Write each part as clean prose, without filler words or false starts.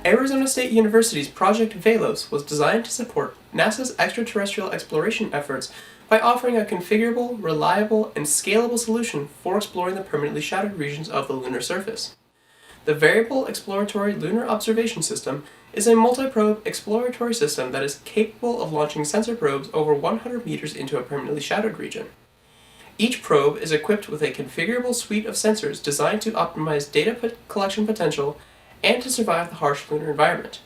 Arizona State University's Project Velos was designed to support NASA's extraterrestrial exploration efforts by offering a configurable, reliable, and scalable solution for exploring the permanently shadowed regions of the lunar surface. The Variable Exploratory Lunar Observation System is a multi-probe exploratory system that is capable of launching sensor probes over 100 meters into a permanently shadowed region. Each probe is equipped with a configurable suite of sensors designed to optimize data collection potential and to survive the harsh lunar environment.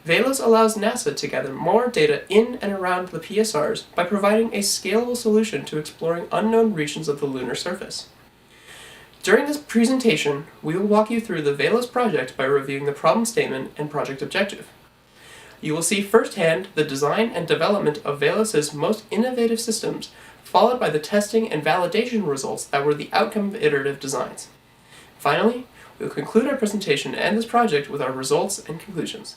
Velos allows NASA to gather more data in and around the PSRs by providing a scalable solution to exploring unknown regions of the lunar surface. During this presentation, we will walk you through the Velos project by reviewing the problem statement and project objective. You will see firsthand the design and development of Velos' most innovative systems, followed by the testing and validation results that were the outcome of iterative designs. Finally, we will conclude our presentation and this project with our results and conclusions.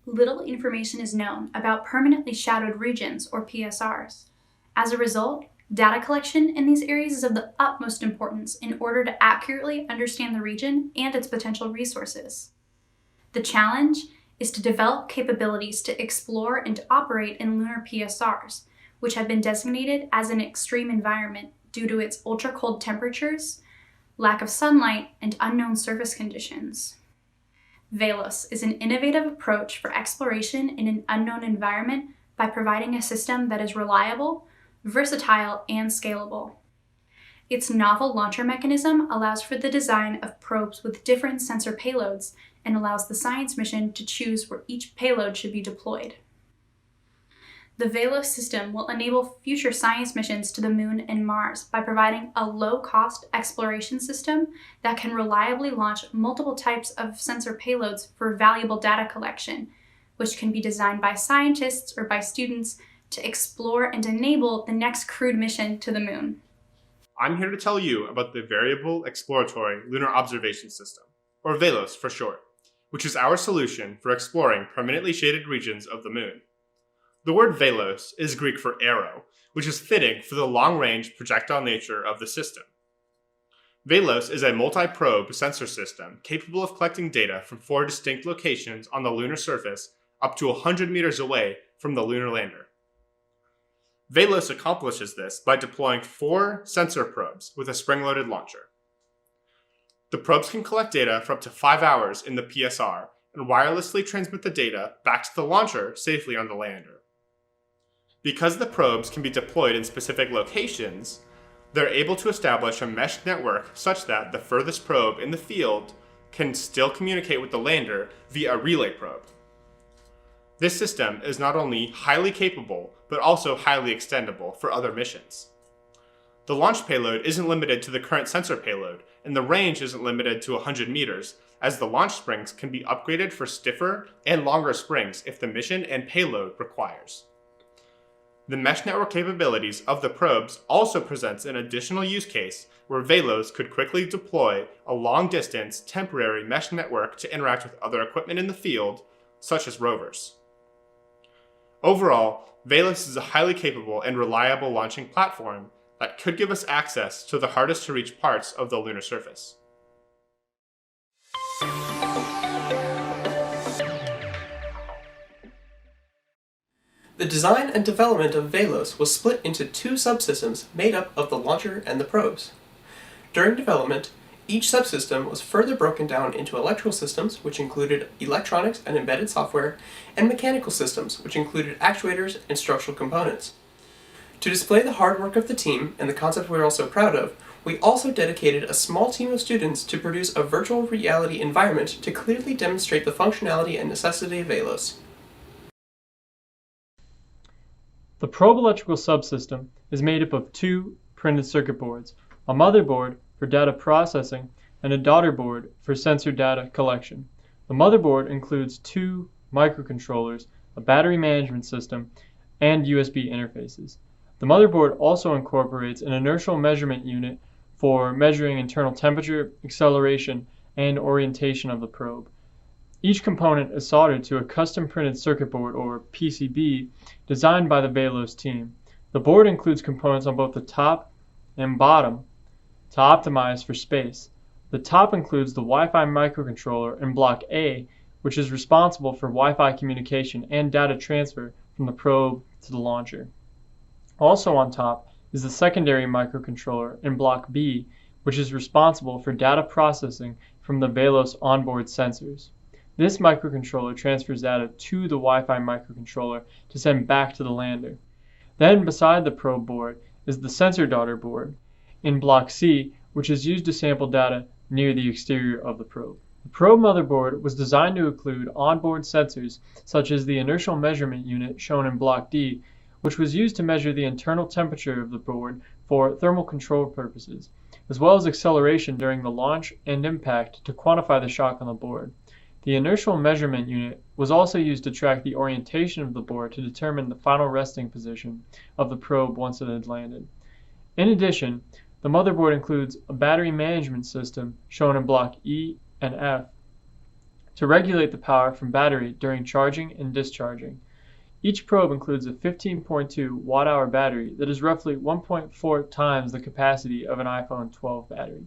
Little information is known about permanently shadowed regions, or PSRs. As a result, data collection in these areas is of the utmost importance in order to accurately understand the region and its potential resources. The challenge is to develop capabilities to explore and to operate in lunar PSRs, which have been designated as an extreme environment due to its ultra-cold temperatures, lack of sunlight, and unknown surface conditions. Velos is an innovative approach for exploration in an unknown environment by providing a system that is reliable, versatile, and scalable. Its novel launcher mechanism allows for the design of probes with different sensor payloads and allows the science mission to choose where each payload should be deployed. The Velos system will enable future science missions to the Moon and Mars by providing a low-cost exploration system that can reliably launch multiple types of sensor payloads for valuable data collection, which can be designed by scientists or by students to explore and enable the next crewed mission to the Moon. I'm here to tell you about the Variable Exploratory Lunar Observation System, or VELOS for short, which is our solution for exploring permanently shaded regions of the Moon. The word Velos is Greek for arrow, which is fitting for the long-range projectile nature of the system. Velos is a multi-probe sensor system capable of collecting data from 4 distinct locations on the lunar surface up to 100 meters away from the lunar lander. Velos accomplishes this by deploying 4 sensor probes with a spring-loaded launcher. The probes can collect data for up to 5 hours in the PSR and wirelessly transmit the data back to the launcher safely on the lander. Because the probes can be deployed in specific locations, they're able to establish a mesh network such that the furthest probe in the field can still communicate with the lander via a relay probe. This system is not only highly capable, but also highly extendable for other missions. The launch payload isn't limited to the current sensor payload, and the range isn't limited to 100 meters, as the launch springs can be upgraded for stiffer and longer springs if the mission and payload requires. The mesh network capabilities of the probes also presents an additional use case where Velos could quickly deploy a long-distance, temporary mesh network to interact with other equipment in the field, such as rovers. Overall, Velos is a highly capable and reliable launching platform that could give us access to the hardest-to-reach parts of the lunar surface. The design and development of Velos was split into 2 subsystems made up of the launcher and the probes. During development, each subsystem was further broken down into electrical systems, which included electronics and embedded software, and mechanical systems, which included actuators and structural components. To display the hard work of the team and the concept we're all so proud of, we also dedicated a small team of students to produce a virtual reality environment to clearly demonstrate the functionality and necessity of Velos. The probe electrical subsystem is made up of 2 printed circuit boards, a motherboard for data processing, and a daughter board for sensor data collection. The motherboard includes 2 microcontrollers, a battery management system, and USB interfaces. The motherboard also incorporates an inertial measurement unit for measuring internal temperature, acceleration, and orientation of the probe. Each component is soldered to a custom printed circuit board, or PCB, designed by the Velos team. The board includes components on both the top and bottom to optimize for space. The top includes the Wi-Fi microcontroller in Block A, which is responsible for Wi-Fi communication and data transfer from the probe to the launcher. Also on top is the secondary microcontroller in Block B, which is responsible for data processing from the Velos onboard sensors. This microcontroller transfers data to the Wi-Fi microcontroller to send back to the lander. Then beside the probe board is the sensor daughter board in Block C, which is used to sample data near the exterior of the probe. The probe motherboard was designed to include onboard sensors such as the inertial measurement unit shown in Block D, which was used to measure the internal temperature of the board for thermal control purposes, as well as acceleration during the launch and impact to quantify the shock on the board. The inertial measurement unit was also used to track the orientation of the board to determine the final resting position of the probe once it had landed. In addition, the motherboard includes a battery management system shown in Block E and F to regulate the power from battery during charging and discharging. Each probe includes a 15.2 watt-hour battery that is roughly 1.4 times the capacity of an iPhone 12 battery.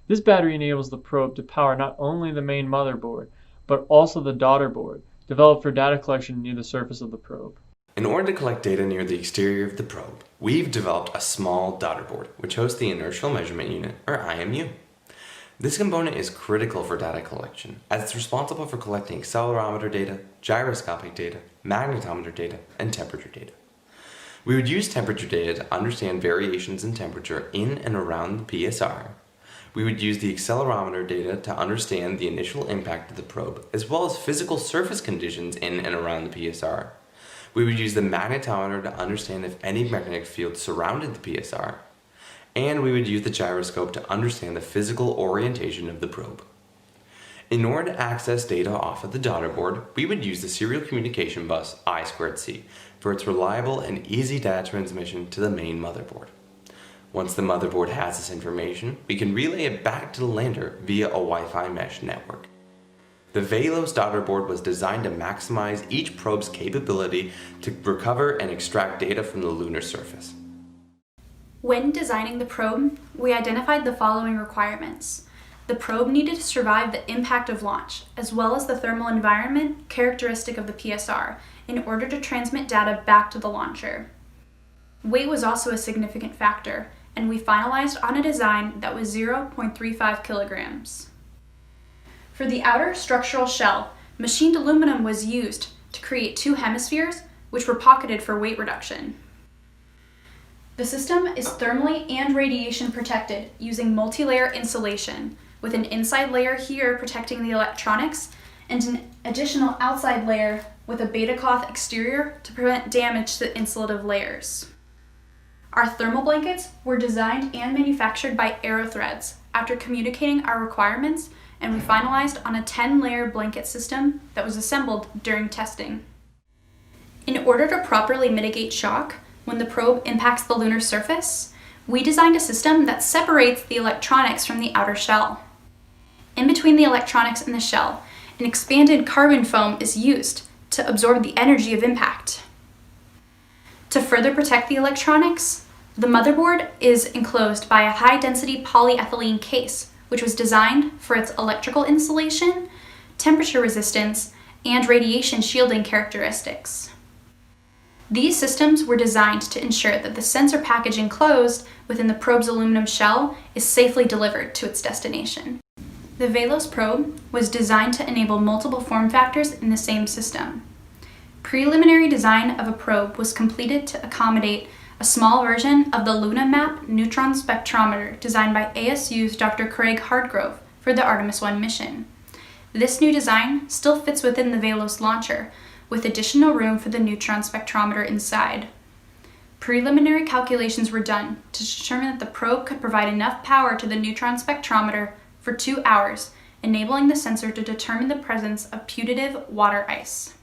This battery enables the probe to power not only the main motherboard, but also the daughter board, developed for data collection near the surface of the probe. In order to collect data near the exterior of the probe, we've developed a small daughter board, which hosts the Inertial Measurement Unit, or IMU. This component is critical for data collection, as it's responsible for collecting accelerometer data, gyroscopic data, magnetometer data, and temperature data. We would use temperature data to understand variations in temperature in and around the PSR. We would use the accelerometer data to understand the initial impact of the probe, as well as physical surface conditions in and around the PSR. We would use the magnetometer to understand if any magnetic field surrounded the PSR. And we would use the gyroscope to understand the physical orientation of the probe. In order to access data off of the daughter board, we would use the serial communication bus I2C for its reliable and easy data transmission to the main motherboard. Once the motherboard has this information, we can relay it back to the lander via a Wi-Fi mesh network. The Velos daughter board was designed to maximize each probe's capability to recover and extract data from the lunar surface. When designing the probe, we identified the following requirements. The probe needed to survive the impact of launch, as well as the thermal environment characteristic of the PSR, in order to transmit data back to the launcher. Weight was also a significant factor, and we finalized on a design that was 0.35 kilograms. For the outer structural shell, machined aluminum was used to create two hemispheres, which were pocketed for weight reduction. The system is thermally and radiation protected using multi-layer insulation, with an inside layer here protecting the electronics and an additional outside layer with a beta cloth exterior to prevent damage to the insulative layers. Our thermal blankets were designed and manufactured by Aerothreads after communicating our requirements, and we finalized on a 10-layer blanket system that was assembled during testing. In order to properly mitigate shock when the probe impacts the lunar surface, we designed a system that separates the electronics from the outer shell. In between the electronics and the shell, an expanded carbon foam is used to absorb the energy of impact. To further protect the electronics, the motherboard is enclosed by a high-density polyethylene case, which was designed for its electrical insulation, temperature resistance, and radiation shielding characteristics. These systems were designed to ensure that the sensor package enclosed within the probe's aluminum shell is safely delivered to its destination. The Velos probe was designed to enable multiple form factors in the same system. Preliminary design of a probe was completed to accommodate a small version of the LunaMap neutron spectrometer designed by ASU's Dr. Craig Hardgrove for the Artemis I mission. This new design still fits within the Velos launcher, with additional room for the neutron spectrometer inside. Preliminary calculations were done to determine that the probe could provide enough power to the neutron spectrometer for 2 hours, enabling the sensor to determine the presence of putative water ice.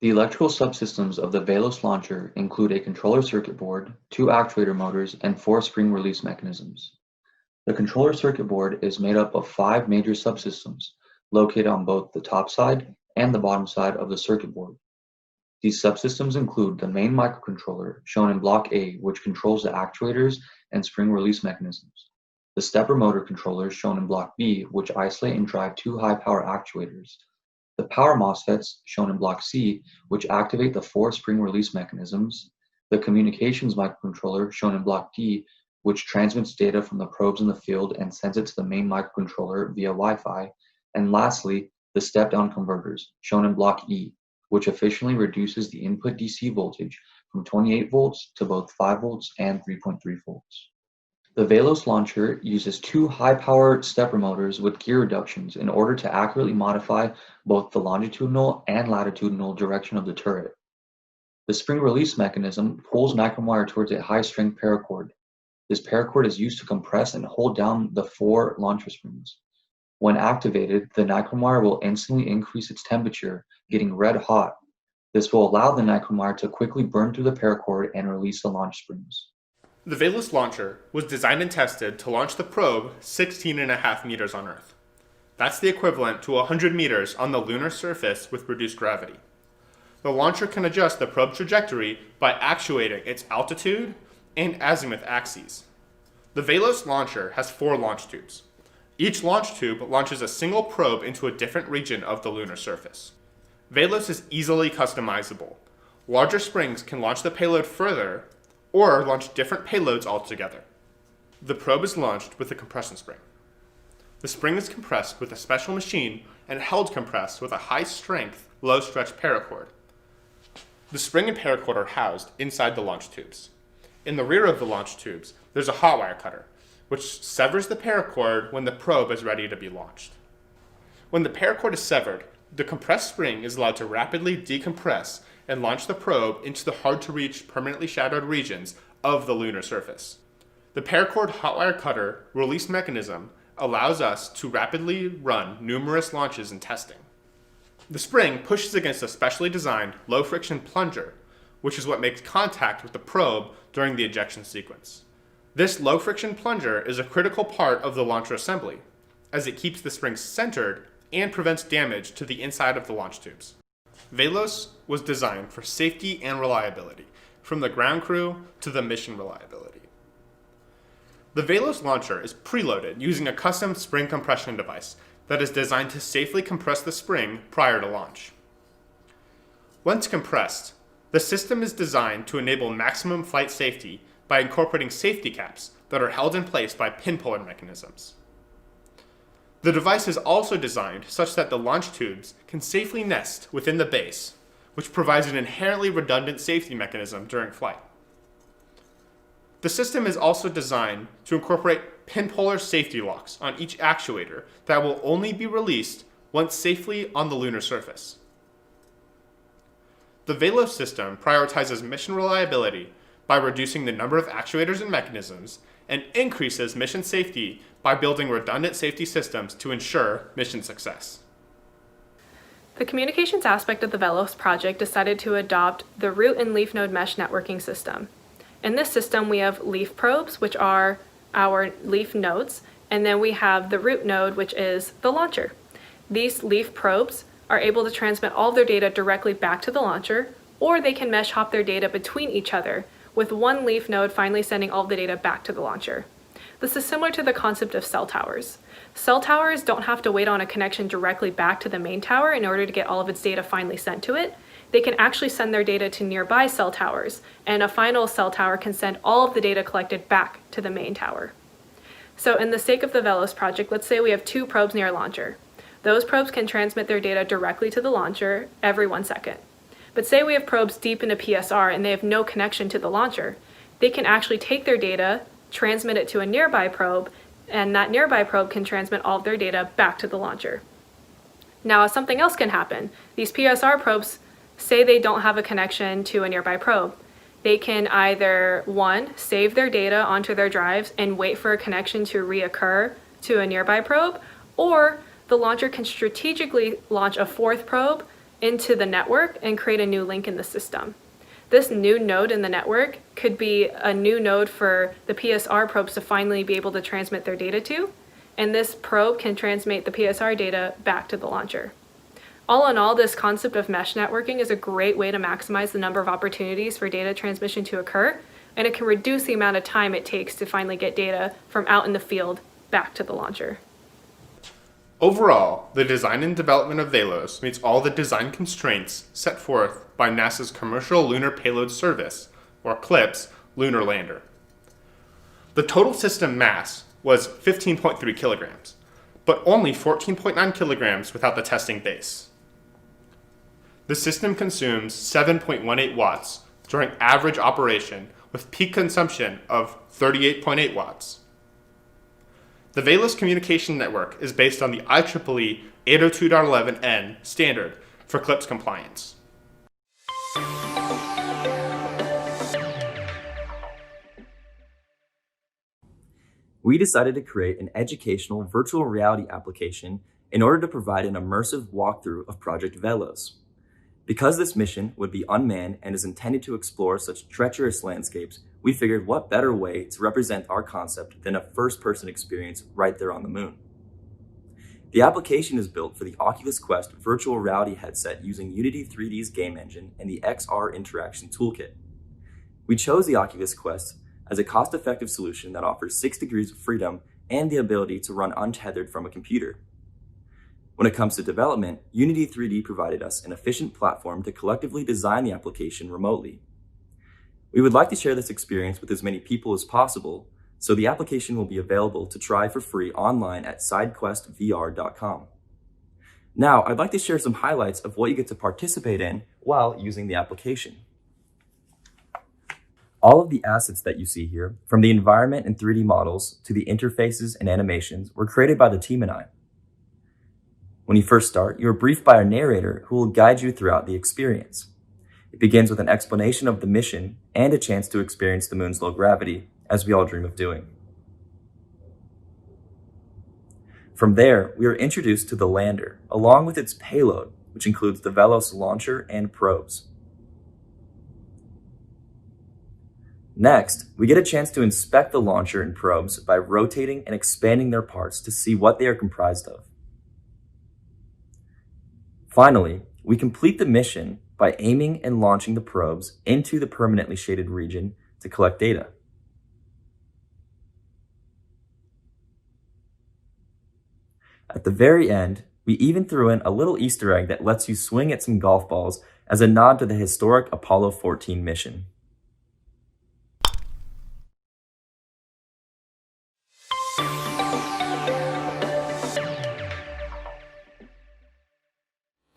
The electrical subsystems of the Velos launcher include a controller circuit board, 2 actuator motors, and 4 spring release mechanisms. The controller circuit board is made up of 5 major subsystems located on both the top side and the bottom side of the circuit board. These subsystems include the main microcontroller, shown in Block A, which controls the actuators and spring release mechanisms. The stepper motor controllers, shown in Block B, which isolate and drive 2 high-power actuators. The power MOSFETs, shown in Block C, which activate the 4 spring release mechanisms. The communications microcontroller, shown in Block D, which transmits data from the probes in the field and sends it to the main microcontroller via Wi-Fi. And lastly, the step-down converters, shown in Block E, which efficiently reduces the input DC voltage from 28 volts to both 5 volts and 3.3 volts. The Velos launcher uses 2 high-powered stepper motors with gear reductions in order to accurately modify both the longitudinal and latitudinal direction of the turret. The spring release mechanism pulls nitrum wire towards a high-strength paracord. This paracord is used to compress and hold down the 4 launcher springs. When activated, the nitrum wire will instantly increase its temperature, getting red hot. This will allow the nitrum wire to quickly burn through the paracord and release the launch springs. The Velos launcher was designed and tested to launch the probe 16.5 meters on Earth. That's the equivalent to 100 meters on the lunar surface with reduced gravity. The launcher can adjust the probe trajectory by actuating its altitude and azimuth axes. The Velos launcher has 4 launch tubes. Each launch tube launches a single probe into a different region of the lunar surface. Velos is easily customizable. Larger springs can launch the payload further or launch different payloads altogether. The probe is launched with a compression spring. The spring is compressed with a special machine and held compressed with a high-strength, low-stretch paracord. The spring and paracord are housed inside the launch tubes. In the rear of the launch tubes, there's a hot wire cutter, which severs the paracord when the probe is ready to be launched. When the paracord is severed, the compressed spring is allowed to rapidly decompress and launch the probe into the hard-to-reach, permanently shadowed regions of the lunar surface. The paracord hot wire cutter release mechanism allows us to rapidly run numerous launches and testing. The spring pushes against a specially designed low-friction plunger, which is what makes contact with the probe during the ejection sequence. This low-friction plunger is a critical part of the launcher assembly, as it keeps the spring centered and prevents damage to the inside of the launch tubes. Velos was designed for safety and reliability, from the ground crew to the mission reliability. The Velos launcher is preloaded using a custom spring compression device that is designed to safely compress the spring prior to launch. Once compressed, the system is designed to enable maximum flight safety by incorporating safety caps that are held in place by pin puller mechanisms. The device is also designed such that the launch tubes can safely nest within the base, which provides an inherently redundant safety mechanism during flight. The system is also designed to incorporate pin puller safety locks on each actuator that will only be released once safely on the lunar surface. The Velos system prioritizes mission reliability by reducing the number of actuators and mechanisms, and increases mission safety by building redundant safety systems to ensure mission success. The communications aspect of the Velos project decided to adopt the root and leaf node mesh networking system. In this system, we have leaf probes, which are our leaf nodes, and then we have the root node, which is the launcher. These leaf probes are able to transmit all of their data directly back to the launcher, or they can mesh hop their data between each other, with one leaf node finally sending all of the data back to the launcher. This is similar to the concept of cell towers. Cell towers don't have to wait on a connection directly back to the main tower in order to get all of its data finally sent to it. They can actually send their data to nearby cell towers, and a final cell tower can send all of the data collected back to the main tower. So in the sake of the Velos project, let's say we have 2 probes near a launcher. Those probes can transmit their data directly to the launcher every 1 second. But say we have probes deep into PSR and they have no connection to the launcher. They can actually take their data, transmit it to a nearby probe, and that nearby probe can transmit all of their data back to the launcher. Now, something else can happen. These PSR probes, say they don't have a connection to a nearby probe. They can either, 1, save their data onto their drives and wait for a connection to reoccur to a nearby probe, or the launcher can strategically launch a 4th probe into the network and create a new link in the system. This new node in the network could be a new node for the PSR probes to finally be able to transmit their data to, and this probe can transmit the PSR data back to the launcher. All in all, this concept of mesh networking is a great way to maximize the number of opportunities for data transmission to occur, and it can reduce the amount of time it takes to finally get data from out in the field back to the launcher. Overall, the design and development of Velos meets all the design constraints set forth by NASA's Commercial Lunar Payload Service, or CLPS, lunar lander. The total system mass was 15.3 kilograms, but only 14.9 kilograms without the testing base. The system consumes 7.18 watts during average operation with peak consumption of 38.8 watts. The Velos communication network is based on the IEEE 802.11n standard for CLPS compliance. We decided to create an educational virtual reality application in order to provide an immersive walkthrough of Project Velos. Because this mission would be unmanned and is intended to explore such treacherous landscapes, we figured what better way to represent our concept than a first-person experience right there on the moon. The application is built for the Oculus Quest virtual reality headset using Unity 3D's game engine and the XR Interaction Toolkit. We chose the Oculus Quest as a cost-effective solution that offers 6 degrees of freedom and the ability to run untethered from a computer. When it comes to development, Unity 3D provided us an efficient platform to collectively design the application remotely. We would like to share this experience with as many people as possible, so the application will be available to try for free online at sidequestvr.com. Now, I'd like to share some highlights of what you get to participate in while using the application. All of the assets that you see here, from the environment and 3D models to the interfaces and animations, were created by the team and I. When you first start, you are briefed by a narrator who will guide you throughout the experience. It begins with an explanation of the mission and a chance to experience the moon's low gravity, as we all dream of doing. From there, we are introduced to the lander, along with its payload, which includes the Velos launcher and probes. Next, we get a chance to inspect the launcher and probes by rotating and expanding their parts to see what they are comprised of. Finally, we complete the mission by aiming and launching the probes into the permanently shaded region to collect data. At the very end, we even threw in a little Easter egg that lets you swing at some golf balls as a nod to the historic Apollo 14 mission.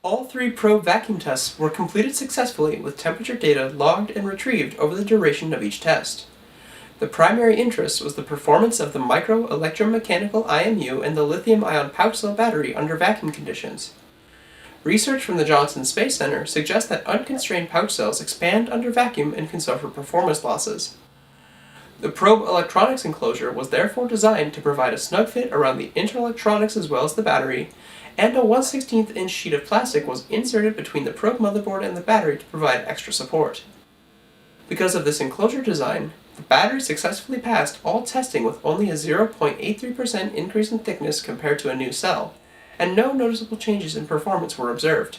All 3 probe vacuum tests were completed successfully with temperature data logged and retrieved over the duration of each test. The primary interest was the performance of the micro-electromechanical IMU and the lithium-ion pouch cell battery under vacuum conditions. Research from the Johnson Space Center suggests that unconstrained pouch cells expand under vacuum and can suffer performance losses. The probe electronics enclosure was therefore designed to provide a snug fit around the interelectronics as well as the battery, and a 1/16 inch sheet of plastic was inserted between the probe motherboard and the battery to provide extra support. Because of this enclosure design, the battery successfully passed all testing with only a 0.83% increase in thickness compared to a new cell, and no noticeable changes in performance were observed.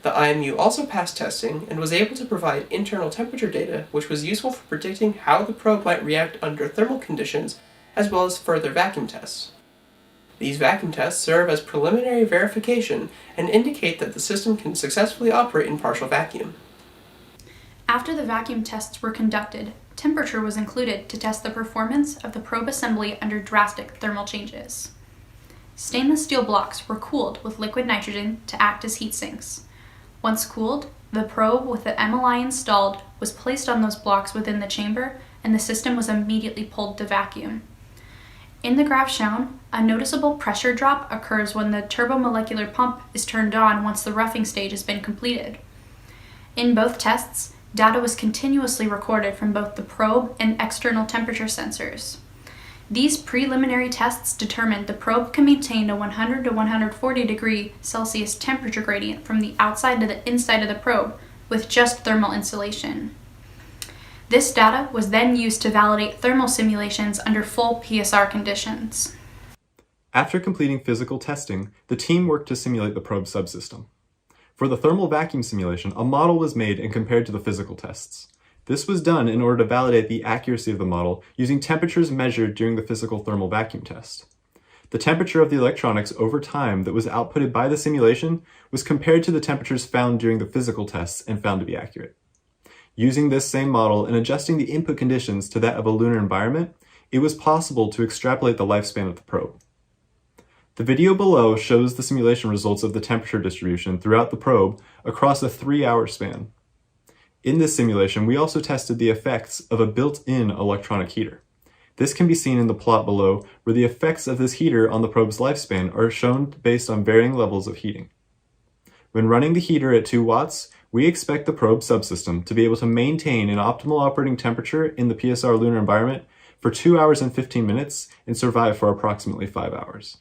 The IMU also passed testing and was able to provide internal temperature data, which was useful for predicting how the probe might react under thermal conditions, as well as further vacuum tests. These vacuum tests serve as preliminary verification and indicate that the system can successfully operate in partial vacuum. After the vacuum tests were conducted, temperature was included to test the performance of the probe assembly under drastic thermal changes. Stainless steel blocks were cooled with liquid nitrogen to act as heat sinks. Once cooled, the probe with the MLI installed was placed on those blocks within the chamber, and the system was immediately pulled to vacuum. In the graph shown, a noticeable pressure drop occurs when the turbomolecular pump is turned on once the roughing stage has been completed. In both tests, data was continuously recorded from both the probe and external temperature sensors. These preliminary tests determined the probe can maintain a 100 to 140 degree Celsius temperature gradient from the outside to the inside of the probe with just thermal insulation. This data was then used to validate thermal simulations under full PSR conditions. After completing physical testing, the team worked to simulate the probe subsystem. For the thermal vacuum simulation, a model was made and compared to the physical tests. This was done in order to validate the accuracy of the model using temperatures measured during the physical thermal vacuum test. The temperature of the electronics over time that was outputted by the simulation was compared to the temperatures found during the physical tests and found to be accurate. Using this same model and adjusting the input conditions to that of a lunar environment, it was possible to extrapolate the lifespan of the probe. The video below shows the simulation results of the temperature distribution throughout the probe across a 3-hour span. In this simulation, we also tested the effects of a built-in electronic heater. This can be seen in the plot below, where the effects of this heater on the probe's lifespan are shown based on varying levels of heating. When running the heater at 2 watts, we expect the probe subsystem to be able to maintain an optimal operating temperature in the PSR lunar environment for 2 hours and 15 minutes and survive for approximately 5 hours.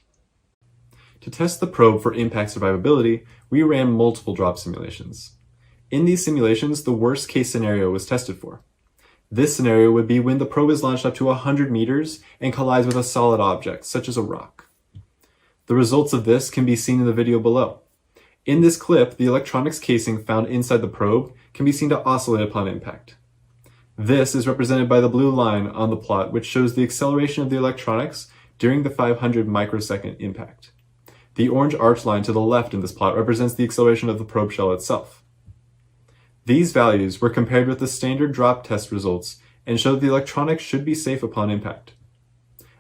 To test the probe for impact survivability, we ran multiple drop simulations. In these simulations, the worst case scenario was tested for. This scenario would be when the probe is launched up to 100 meters and collides with a solid object, such as a rock. The results of this can be seen in the video below. In this clip, the electronics casing found inside the probe can be seen to oscillate upon impact. This is represented by the blue line on the plot, which shows the acceleration of the electronics during the 500 microsecond impact. The orange arch line to the left in this plot represents the acceleration of the probe shell itself. These values were compared with the standard drop test results and showed the electronics should be safe upon impact.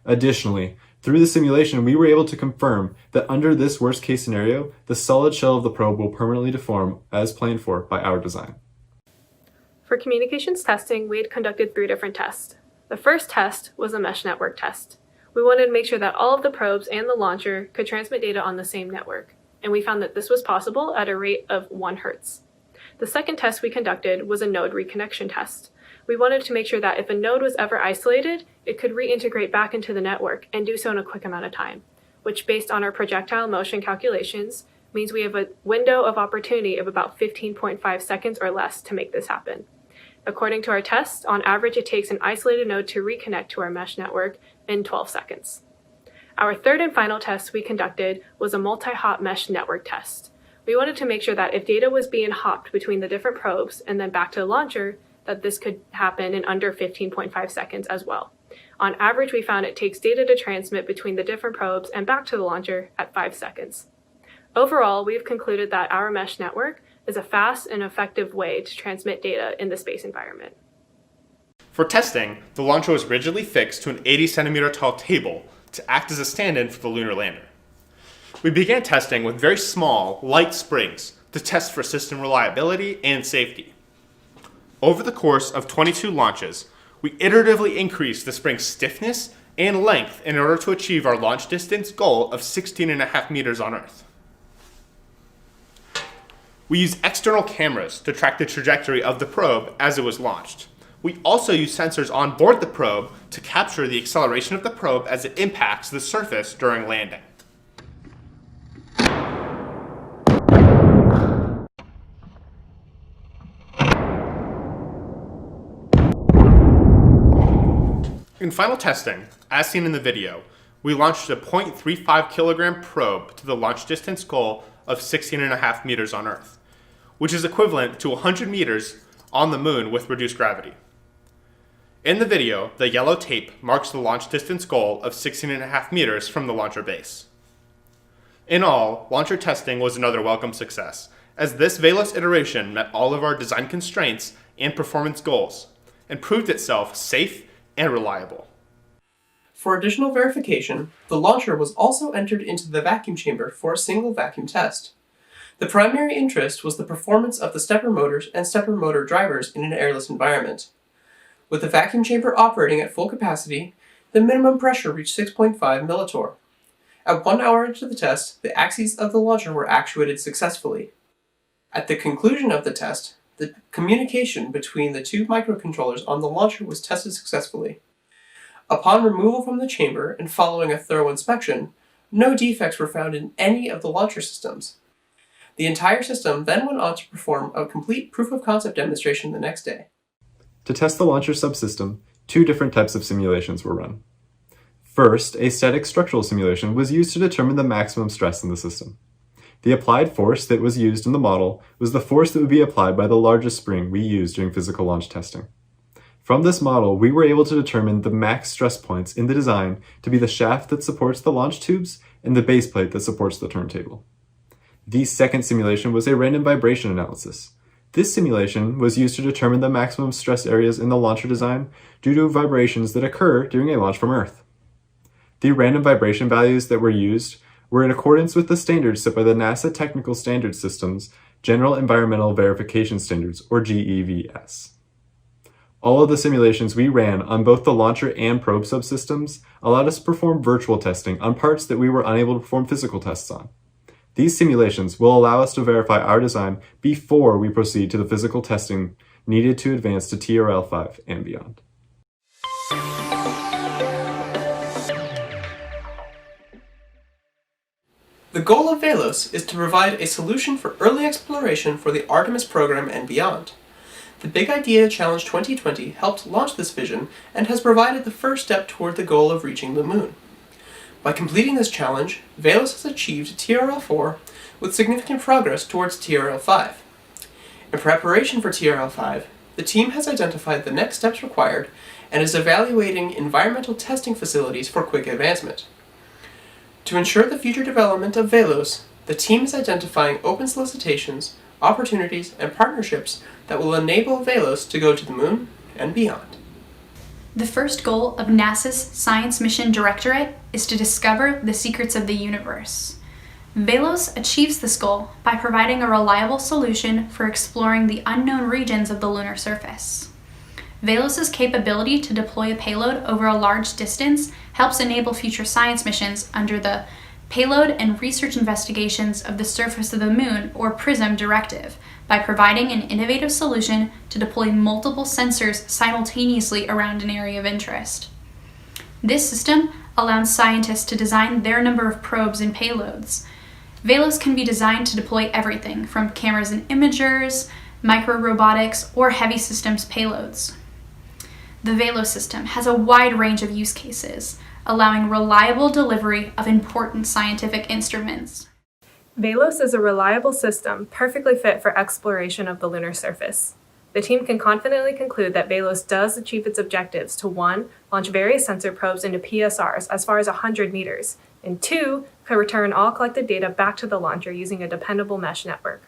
Additionally, through the simulation, we were able to confirm that under this worst case scenario, the solid shell of the probe will permanently deform as planned for by our design. For communications testing, we had conducted 3 different tests. The first test was a mesh network test. We wanted to make sure that all of the probes and the launcher could transmit data on the same network, and we found that this was possible at a rate of 1 Hertz. The second test we conducted was a node reconnection test. We wanted to make sure that if a node was ever isolated, it could reintegrate back into the network and do so in a quick amount of time, which based on our projectile motion calculations means we have a window of opportunity of about 15.5 seconds or less to make this happen. According to our test, on average it takes an isolated node to reconnect to our mesh network in 12 seconds. Our third and final test we conducted was a multi-hop mesh network test. We wanted to make sure that if data was being hopped between the different probes and then back to the launcher, that this could happen in under 15.5 seconds as well. On average, we found it takes data to transmit between the different probes and back to the launcher at 5 seconds. Overall, we've concluded that our mesh network is a fast and effective way to transmit data in the space environment. For testing, the launcher was rigidly fixed to an 80 centimeter tall table to act as a stand-in for the lunar lander. We began testing with very small, light springs to test for system reliability and safety. Over the course of 22 launches, we iteratively increased the spring's stiffness and length in order to achieve our launch distance goal of 16.5 meters on Earth. We used external cameras to track the trajectory of the probe as it was launched. We also used sensors on board the probe to capture the acceleration of the probe as it impacts the surface during landing. In final testing, as seen in the video, we launched a 0.35 kilogram probe to the launch distance goal of 16.5 meters on Earth, which is equivalent to 100 meters on the moon with reduced gravity. In the video, the yellow tape marks the launch distance goal of 16.5 meters from the launcher base. In all, launcher testing was another welcome success, as this Velos iteration met all of our design constraints and performance goals, and proved itself safe and reliable. For additional verification, the launcher was also entered into the vacuum chamber for a single vacuum test. The primary interest was the performance of the stepper motors and stepper motor drivers in an airless environment. With the vacuum chamber operating at full capacity, the minimum pressure reached 6.5 millitorr. At 1 hour into the test, the axes of the launcher were actuated successfully. At the conclusion of the test, the communication between the 2 microcontrollers on the launcher was tested successfully. Upon removal from the chamber and following a thorough inspection, no defects were found in any of the launcher systems. The entire system then went on to perform a complete proof-of-concept demonstration the next day. To test the launcher subsystem, 2 different types of simulations were run. First, a static structural simulation was used to determine the maximum stress in the system. The applied force that was used in the model was the force that would be applied by the largest spring we used during physical launch testing. From this model, we were able to determine the max stress points in the design to be the shaft that supports the launch tubes and the base plate that supports the turntable. The second simulation was a random vibration analysis. This simulation was used to determine the maximum stress areas in the launcher design due to vibrations that occur during a launch from Earth. The random vibration values that were used were in accordance with the standards set by the NASA Technical Standards System's General Environmental Verification Standards, or GEVS. All of the simulations we ran on both the launcher and probe subsystems allowed us to perform virtual testing on parts that we were unable to perform physical tests on. These simulations will allow us to verify our design before we proceed to the physical testing needed to advance to TRL-5 and beyond. The goal of Velos is to provide a solution for early exploration for the Artemis program and beyond. The Big Idea Challenge 2020 helped launch this vision and has provided the first step toward the goal of reaching the moon. By completing this challenge, Velos has achieved TRL-4 with significant progress towards TRL-5. In preparation for TRL-5, the team has identified the next steps required and is evaluating environmental testing facilities for quick advancement. To ensure the future development of Velos, the team is identifying open solicitations, opportunities, and partnerships that will enable Velos to go to the moon and beyond. The first goal of NASA's Science Mission Directorate is to discover the secrets of the universe. Velos achieves this goal by providing a reliable solution for exploring the unknown regions of the lunar surface. Velos' capability to deploy a payload over a large distance helps enable future science missions under the Payload and Research Investigations of the Surface of the Moon, or PRISM directive, by providing an innovative solution to deploy multiple sensors simultaneously around an area of interest. This system allows scientists to design their number of probes and payloads. Velos can be designed to deploy everything from cameras and imagers, micro-robotics, or heavy systems payloads. The Velos system has a wide range of use cases, allowing reliable delivery of important scientific instruments. Velos is a reliable system perfectly fit for exploration of the lunar surface. The team can confidently conclude that Velos does achieve its objectives to 1. Launch various sensor probes into PSRs as far as 100 meters, and 2. Can return all collected data back to the launcher using a dependable mesh network.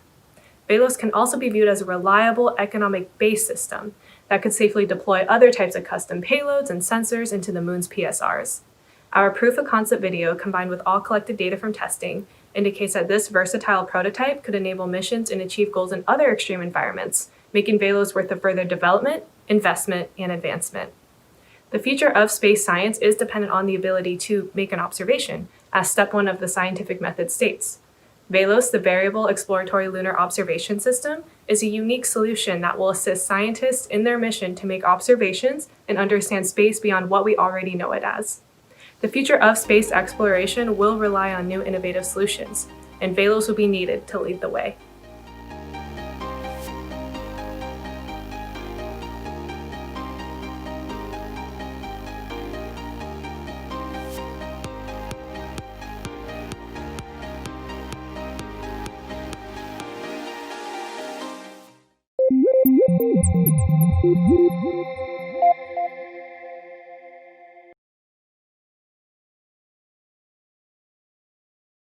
Velos can also be viewed as a reliable economic base system that could safely deploy other types of custom payloads and sensors into the moon's PSRs. Our proof of concept video, combined with all collected data from testing, indicates that this versatile prototype could enable missions and achieve goals in other extreme environments, making Velos worth the further development, investment, and advancement. The future of space science is dependent on the ability to make an observation, as step 1 of the scientific method states. Velos, the Variable Exploratory Lunar Observation System, is a unique solution that will assist scientists in their mission to make observations and understand space beyond what we already know it as. The future of space exploration will rely on new innovative solutions, and Velos will be needed to lead the way.